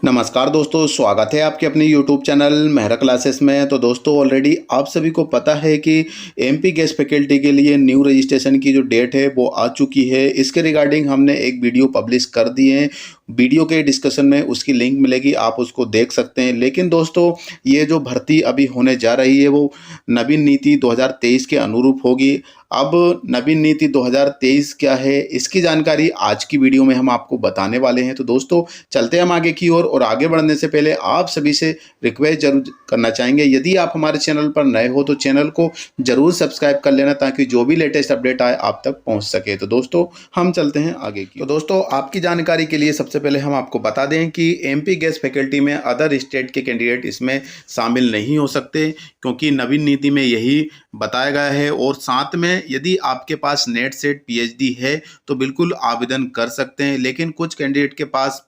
नमस्कार दोस्तों, स्वागत है आपके अपने यूट्यूब चैनल मेहरा क्लासेस में। तो दोस्तों ऑलरेडी आप सभी को पता है कि एमपी गेस्ट फैकल्टी के लिए न्यू रजिस्ट्रेशन की जो डेट है वो आ चुकी है। इसके रिगार्डिंग हमने एक वीडियो पब्लिश कर दिए हैं। वीडियो के डिस्कशन में उसकी लिंक मिलेगी, आप उसको देख सकते हैं। लेकिन दोस्तों ये जो भर्ती अभी होने जा रही है वो नवीन नीति 2023 के अनुरूप होगी। अब नवीन नीति 2023 क्या है, इसकी जानकारी आज की वीडियो में हम आपको बताने वाले हैं। तो दोस्तों चलते हम आगे की ओर, और आगे बढ़ने से पहले आप सभी से रिक्वेस्ट जरूर करना चाहेंगे, यदि आप हमारे चैनल पर नए हो तो चैनल को जरूर सब्सक्राइब कर लेना, ताकि जो भी लेटेस्ट अपडेट आए आप तक पहुंच सके। तो दोस्तों हम चलते हैं आगे की। तो दोस्तों आपकी जानकारी के लिए सबसे पहले हम आपको बता दें कि एमपी गेस्ट फैकल्टी में अदर स्टेट के कैंडिडेट इसमें शामिल नहीं हो सकते, क्योंकि नवीन नीति में यही बताया गया है। और साथ में यदि आपके पास नेट सेट पीएचडी है तो बिल्कुल आवेदन कर सकते हैं। लेकिन कुछ कैंडिडेट के पास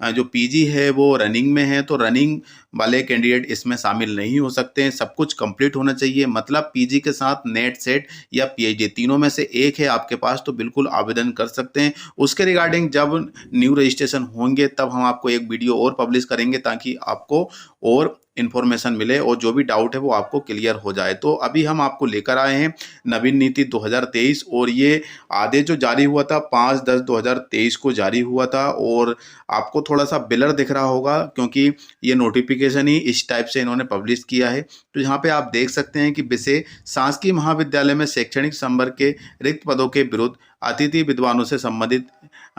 जो पीजी है वो रनिंग में है, तो रनिंग वाले कैंडिडेट इसमें शामिल नहीं हो सकते हैं। सब कुछ कंप्लीट होना चाहिए, मतलब पीजी के साथ नेट सेट या पीएचडी तीनों में से एक है आपके पास तो बिल्कुल आवेदन कर सकते हैं। उसके रिगार्डिंग जब न्यू रजिस्ट्रेशन होंगे तब हम आपको एक वीडियो और पब्लिश करेंगे, ताकि आपको और इन्फॉर्मेशन मिले और जो भी डाउट है वो आपको क्लियर हो जाए। तो अभी हम आपको लेकर आए हैं नवीन नीति 2023, और ये आदेश जो जारी हुआ था 5/10/2023 को जारी हुआ था। और आपको थोड़ा सा ब्लर दिख रहा होगा, क्योंकि ये नोटिफिकेशन ही इस टाइप से इन्होंने पब्लिश किया है। तो यहाँ पे आप देख सकते हैं कि विषय शासकीय महाविद्यालय में शैक्षणिक संवर्ग के रिक्त पदों के विरुद्ध अतिथि विद्वानों से संबंधित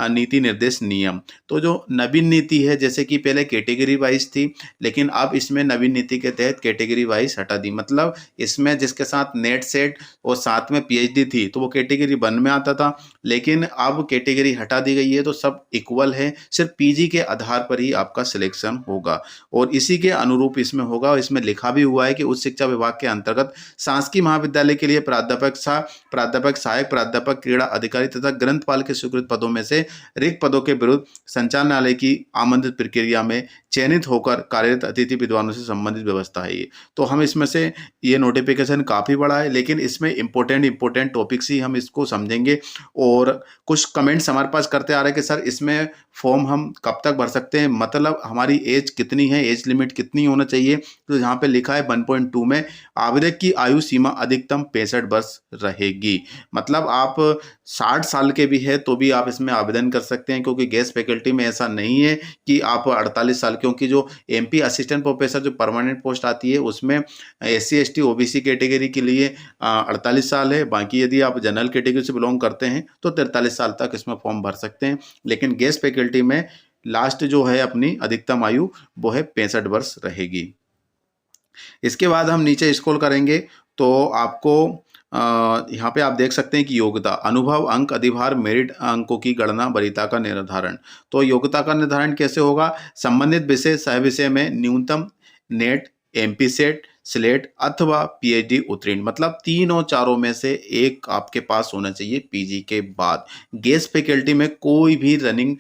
नीति निर्देश नियम। तो जो नवीन नीति है, जैसे कि पहले कैटेगरी वाइज थी, लेकिन अब इसमें नवीन नीति के तहत कैटेगरी वाइज हटा दी। मतलब इसमें जिसके साथ नेट सेट और साथ में पीएचडी थी तो वो कैटेगरी 1 में आता था, लेकिन अब कैटेगरी हटा दी गई है, तो सब इक्वल है। सिर्फ पीजी के आधार पर ही आपका सिलेक्शन होगा, और इसी के अनुरूप इसमें होगा। इसमें लिखा भी हुआ है कि उच्च शिक्षा विभाग के अंतर्गत शासकीय महाविद्यालय के लिए प्राध्यापक सहायक प्राध्यापक, क्रीड़ा अधिकारी तथा ग्रंथपाल के स्वीकृत पदों में से रिक्त पदों के विरुद्ध संचालनालय की आमंत्रित प्रक्रिया में चयनित होकर कार्यरत अतिथि विद्वानों से संबंधित व्यवस्था है ये। तो हम इसमें से ये नोटिफिकेशन काफ़ी बड़ा है, लेकिन इसमें इंपॉर्टेंट टॉपिक्स ही हम इसको समझेंगे। और कुछ कमेंट्स हमारे पास करते आ रहे हैं कि सर इसमें फॉर्म हम कब तक भर सकते हैं, मतलब हमारी एज कितनी है, एज लिमिट कितनी होना चाहिए। तो यहाँ पे लिखा है 1.2 में आवेदक की आयु सीमा अधिकतम 65 वर्ष रहेगी। मतलब आप 60 साल के भी है तो भी आप इसमें आवेदन कर सकते हैं, क्योंकि गेस्ट फैकल्टी में ऐसा नहीं है कि आप 48 साल, क्योंकि जो एमपी असिस्टेंट प्रोफेसर जो परमानेंट पोस्ट आती है उसमें एससी एसटी ओबीसी कैटेगरी के लिए 48 साल है। बाकी यदि आप जनरल कैटेगरी से बिलोंग करते हैं तो 43 साल तक इसमें फॉर्म भर सकते हैं। लेकिन गेस्ट फैकल्टी में लास्ट जो है अपनी अधिकतम आयु वो है 65 वर्ष रहेगी। इसके बाद हम नीचे स्क्रॉल करेंगे तो आपको यहाँ पे आप देख सकते हैं कि योग्यता, अनुभव, अंक, अधिभार, मेरिट अंकों की गणना, वरीयता का निर्धारण। तो योग्यता का निर्धारण कैसे होगा? संबंधित विषय सह विषय में न्यूनतम नेट, एमपी सेट, स्लेट अथवा पीएचडी उत्तीर्ण, मतलब 3 और 4 में से एक आपके पास होना चाहिए पीजी के बाद। गेस्ट फैकल्टी में कोई भी रनिंग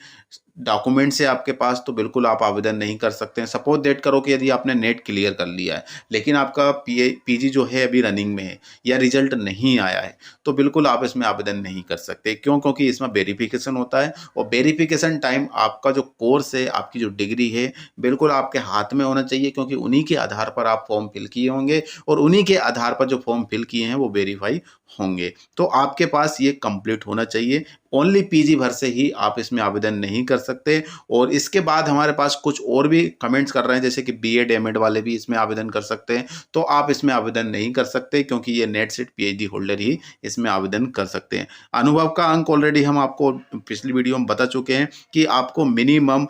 डॉक्यूमेंट से आपके पास तो बिल्कुल आप आवेदन नहीं कर सकते हैं। सपोज दैट करो कि यदि आपने नेट क्लियर कर लिया है, लेकिन आपका पीजी जो है अभी रनिंग में है या रिजल्ट नहीं आया है, तो बिल्कुल आप इसमें आवेदन नहीं कर सकते। क्यों? क्योंकि इसमें वेरिफिकेशन होता है, और वेरिफिकेशन टाइम आपका जो कोर्स है, आपकी जो डिग्री है, बिल्कुल आपके हाथ में होना चाहिए, क्योंकि उन्हीं के आधार पर आप फॉर्म फिल किए होंगे, और उन्हीं के आधार पर जो फॉर्म फिल किए हैं वो वेरीफाई होंगे। तो आपके पास ये कंप्लीट होना चाहिए। ओनली पीजी भर से ही आप इसमें आवेदन नहीं कर सकते। और इसके बाद हमारे पास कुछ और भी कमेंट्स कर रहे हैं, जैसे कि बीएड एमएड वाले भी इसमें आवेदन कर सकते हैं। तो आप इसमें आवेदन नहीं कर सकते, क्योंकि ये नेट सेट पीएचडी होल्डर ही इसमें आवेदन कर सकते हैं। अनुभव का अंक ऑलरेडी हम आपको पिछली वीडियो में बता चुके हैं कि आपको मैक्सिमम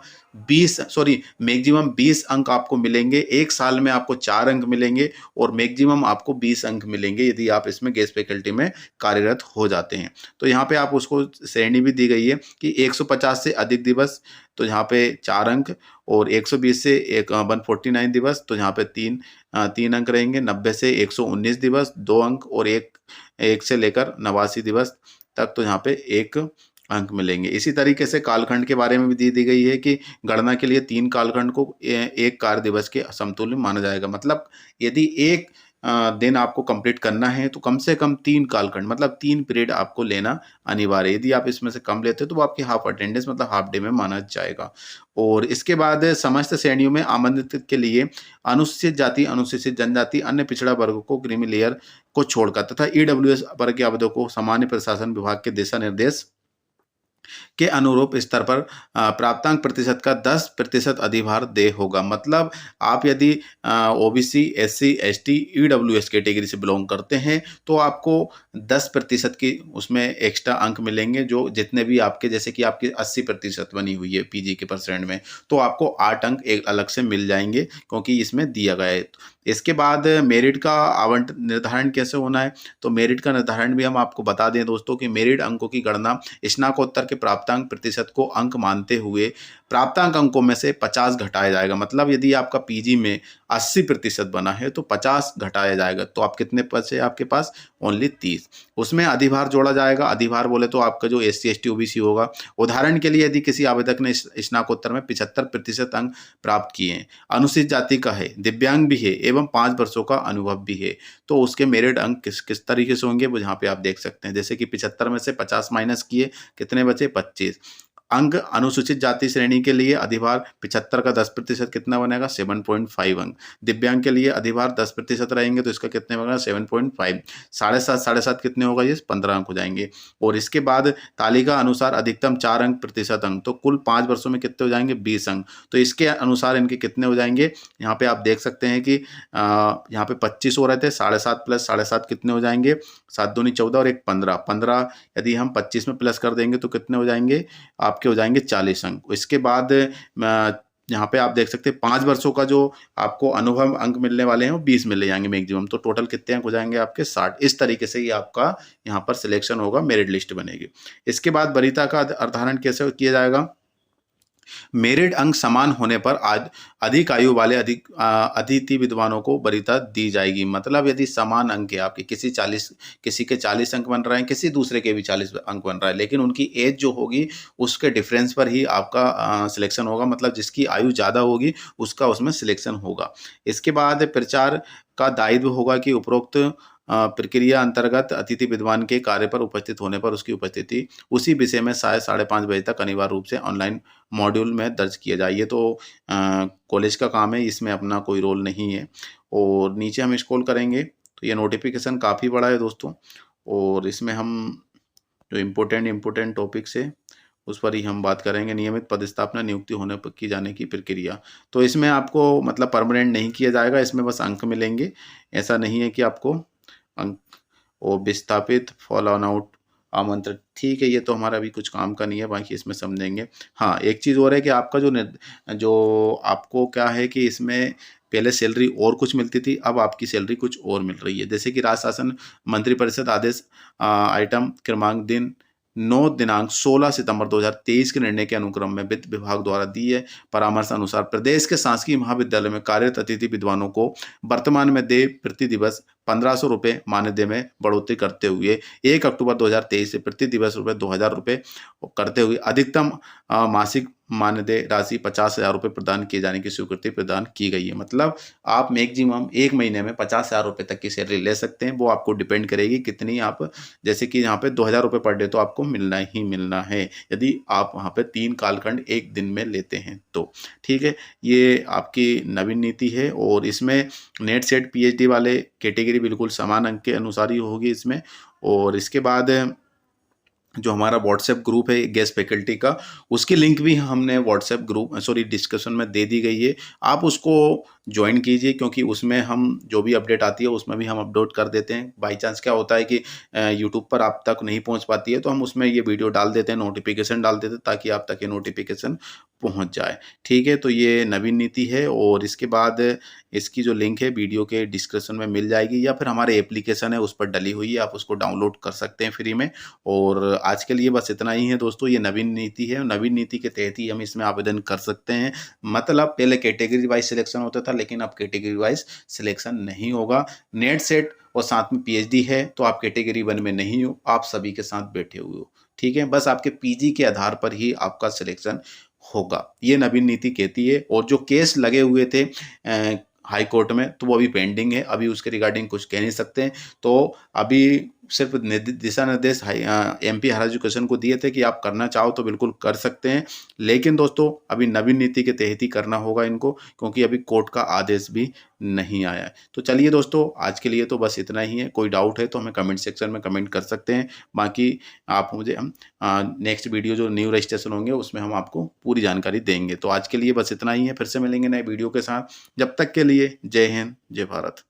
20 अंक आपको मिलेंगे। एक साल में आपको 4 अंक मिलेंगे, और मैक्सिमम आपको 20 अंक मिलेंगे यदि आप इसमें गेस्ट फैकल्टी में कार्यरत हो जाते हैं। तो यहाँ पे आप उसको श्रेणी भी दी गई है कि 150 से अधिक दिवस, तो यहाँ पे 4 अंक, और 120 से 149 दिवस, तो यहाँ पे 3 अंक रहेंगे। 90 से 119 दिवस 2 अंक, और एक से लेकर 89 दिवस तक तो यहाँ पे 1 अंक मिलेंगे। इसी तरीके से कालखंड के बारे में भी दी गई है कि गणना के लिए 3 कालखंड को एक कार्य दिवस के समतुल्य माना जाएगा। मतलब यदि एक दिन आपको कंप्लीट करना है तो कम से कम 3 कालखंड मतलब 3 पीरियड आपको लेना अनिवार्य है। यदि आप इसमें से कम लेते हो तो वो आपकी हाफ अटेंडेंस मतलब हाफ डे में माना जाएगा। और इसके बाद समस्त श्रेणियों में आमंत्रित के लिए अनुसूचित जाति, अनुसूचित जनजाति, अन्य पिछड़ा वर्ग को क्रीमी लेयर को छोड़कर तथा ईडब्ल्यूएस वर्ग के आवेदकों को सामान्य प्रशासन विभाग के दिशा निर्देश के अनुरूप स्तर पर प्राप्तांक प्रतिशत का 10% अधिभार देय होगा। मतलब आप यदि OBC, SC, ST, EWS category से बिलोंग करते हैं तो आपको 10% की उसमें एक्स्ट्रा अंक मिलेंगे, जो जितने भी आपके जैसे कि आपकी 80% बनी हुई है पीजी के परसेंट में, तो आपको 8 अंक एक अलग से मिल जाएंगे क्योंकि इसमें दिया गया है। इसके बाद मेरिट का आवंटन निर्धारण कैसे होना है, तो मेरिट का निर्धारण भी हम आपको बता दें दोस्तों कि मेरिट अंकों की गणना स्नातकोत्तर के प्राप्तांक प्रतिशत को अंक मानते हुए प्राप्तांक अंकों में से 50 घटाया जाएगा। मतलब यदि आपका पीजी में 80% बना है तो 50 घटाया जाएगा, तो आप कितने बचे आपके पास, ओनली 30। उसमें अधिभार जोड़ा जाएगा। अधिभार बोले तो आपका जो एससी, एसटी, ओबीसी होगा। उदाहरण के लिए यदि किसी आवेदक ने स्नातकोत्तर में 75% अंक प्राप्त किए हैं, अनुसूचित जाति का है, दिव्यांग भी है एवं 5 वर्षों का अनुभव भी है, तो उसके मेरिट अंक किस किस तरीके से होंगे वो यहाँ पे आप देख सकते हैं। जैसे कि 75 में से 50 माइनस किए, कितने बचे, 25 अंक। अनुसूचित जाति श्रेणी के लिए अधिभार 75 का 10% कितना बनेगा, 7.5 अंक। दिव्यांग के लिए अधिभार 10% रहेंगे तो इसका कितने बनेगा, 7.5। 7.5 कितने होगा, ये 15 अंक हो जाएंगे। और इसके बाद तालिका अनुसार अधिकतम 4 अंक प्रतिशत अंक, तो कुल 5 वर्षों में कितने हो जाएंगे, 20 अंक। तो इसके अनुसार इनके कितने हो जाएंगे, यहाँ पे आप देख सकते हैं कि यहाँ पे 25 हो रहे थे, 7.5 प्लस 7.5 कितने हो जाएंगे, 7 दूनी 14 और एक 15। 15 यदि हम 25 में प्लस कर देंगे तो कितने हो जाएंगे, आपके हो जाएंगे 40 अंक। इसके बाद यहाँ पे आप देख सकते हैं 5 वर्षों का जो आपको अनुभव अंक मिलने वाले हैं वो 20 मिल जाएंगे मैक्सिमम, तो टोटल कितने अंक हो जाएंगे आपके, 60। इस तरीके से ही आपका यहाँ पर सिलेक्शन होगा, मेरिट लिस्ट बनेगी। इसके बाद वरीयता का निर्धारण कैसे किया जाएगा, मेरिट अंक समान होने पर आज अधिक आयु वाले अतिथि विद्वानों को वरीयता दी जाएगी। मतलब यदि समान अंक है आपके, किसी के 40 अंक बन रहे हैं, किसी दूसरे के भी 40 अंक बन रहा है, लेकिन उनकी एज जो होगी उसके डिफरेंस पर ही आपका सिलेक्शन होगा। मतलब जिसकी आयु ज़्यादा होगी उसका उसमें सिलेक्शन होगा। इसके बाद प्रचार का दायित्व होगा कि उपरोक्त प्रक्रिया अंतर्गत अतिथि विद्वान के कार्य पर उपस्थित होने पर उसकी उपस्थिति उसी विषय में 5:30 बजे तक अनिवार्य रूप से ऑनलाइन मॉड्यूल में दर्ज किया जाए। ये तो कॉलेज का काम है, इसमें अपना कोई रोल नहीं है। और नीचे हम स्क्रॉल करेंगे तो ये नोटिफिकेशन काफ़ी बड़ा है दोस्तों, और इसमें हम जो इम्पोर्टेंट टॉपिक्स है उस पर ही हम बात करेंगे। नियमित पदस्थापना नियुक्ति होने पर की जाने की प्रक्रिया, तो इसमें आपको मतलब परमानेंट नहीं किया जाएगा, इसमें बस अंक मिलेंगे। ऐसा नहीं है कि आपको अंक और विस्थापित, फॉल ऑन आउट, आमंत्रित, ठीक है, ये तो हमारा अभी कुछ काम का नहीं है, बाकी इसमें समझेंगे। हाँ, एक चीज़ और है कि आपका जो आपको क्या है कि इसमें पहले सैलरी और कुछ मिलती थी, अब आपकी सैलरी कुछ और मिल रही है। जैसे कि राज्य शासन मंत्रिपरिषद आदेश आइटम क्रमांक दिन 9 दिनांक 16 सितंबर 2023 के निर्णय के अनुक्रम में वित्त विभाग द्वारा दिए परामर्श अनुसार प्रदेश के शासकीय महाविद्यालय में कार्यरत अतिथि विद्वानों को वर्तमान में देय प्रति दिवस 1500 रुपये मानदेय में बढ़ोतरी करते हुए 1 अक्टूबर 2023 से प्रति दिवस ₹2000 करते हुए अधिकतम मासिक मानदेय राशि 50,000 रुपये प्रदान किए जाने की स्वीकृति प्रदान की गई है। मतलब आप मैक्सिमम 1 महीने में 50,000 रुपये तक की सैलरी ले सकते हैं। वो आपको डिपेंड करेगी कितनी आप, जैसे कि यहाँ पे 2,000 रुपये पर डे तो आपको मिलना ही मिलना है यदि आप वहाँ पे 3 कालखंड एक दिन में लेते हैं तो। ठीक है, ये आपकी नवीन नीति है और इसमें नेट सेट पीएचडी वाले कैटेगरी बिल्कुल समान अंक के अनुसार ही होगी इसमें। और इसके बाद जो हमारा व्हाट्सएप ग्रुप है गेस्ट फैकल्टी का, उसकी लिंक भी हमने व्हाट्सएप ग्रुप डिस्कशन में दे दी गई है। आप उसको ज्वाइन कीजिए क्योंकि उसमें हम जो भी अपडेट आती है उसमें भी हम अपलोड कर देते हैं। बाई चांस क्या होता है कि यूट्यूब पर आप तक नहीं पहुंच पाती है तो हम उसमें ये वीडियो डाल देते हैं, नोटिफिकेशन डाल देते हैं ताकि आप तक ये नोटिफिकेशन पहुंच जाए। ठीक है, तो ये नवीन नीति है और इसके बाद इसकी जो लिंक है वीडियो के डिस्क्रिप्शन में मिल जाएगी या फिर हमारे एप्लीकेशन है उस पर डली हुई है, आप उसको डाउनलोड कर सकते हैं फ्री में। और आज के लिए बस इतना ही है दोस्तों, ये नवीन नीति है, नवीन नीति के तहत ही हम इसमें आवेदन कर सकते हैं। मतलब पहले कैटेगरी वाइज सिलेक्शन होता था लेकिन अब कैटेगरी वाइज सिलेक्शन नहीं होगा। नेट सेट और साथ में पीएचडी है तो आप कैटेगरी 1 में नहीं हो, आप सभी के साथ बैठे हुए हो। ठीक है, बस आपके पीजी के आधार पर ही आपका सिलेक्शन होगा, ये नवीन नीति कहती है। और जो केस लगे हुए थे हाई कोर्ट में, तो वो अभी पेंडिंग है, अभी उसके रिगार्डिंग कुछ कह नहीं सकते हैं। तो अभी सिर्फ दिशा निर्देश एमपी हायर एजुकेशन को दिए थे कि आप करना चाहो तो बिल्कुल कर सकते हैं, लेकिन दोस्तों अभी नवीन नीति के तहत ही करना होगा इनको, क्योंकि अभी कोर्ट का आदेश भी नहीं आया है। तो चलिए दोस्तों, आज के लिए तो बस इतना ही है। कोई डाउट है तो हमें कमेंट सेक्शन में कमेंट कर सकते हैं। बाकी आप मुझे हम नेक्स्ट वीडियो जो न्यू रजिस्ट्रेशन होंगे उसमें हम आपको पूरी जानकारी देंगे। तो आज के लिए बस इतना ही है, फिर से मिलेंगे नए वीडियो के साथ। जब तक के लिए जय हिंद, जय भारत।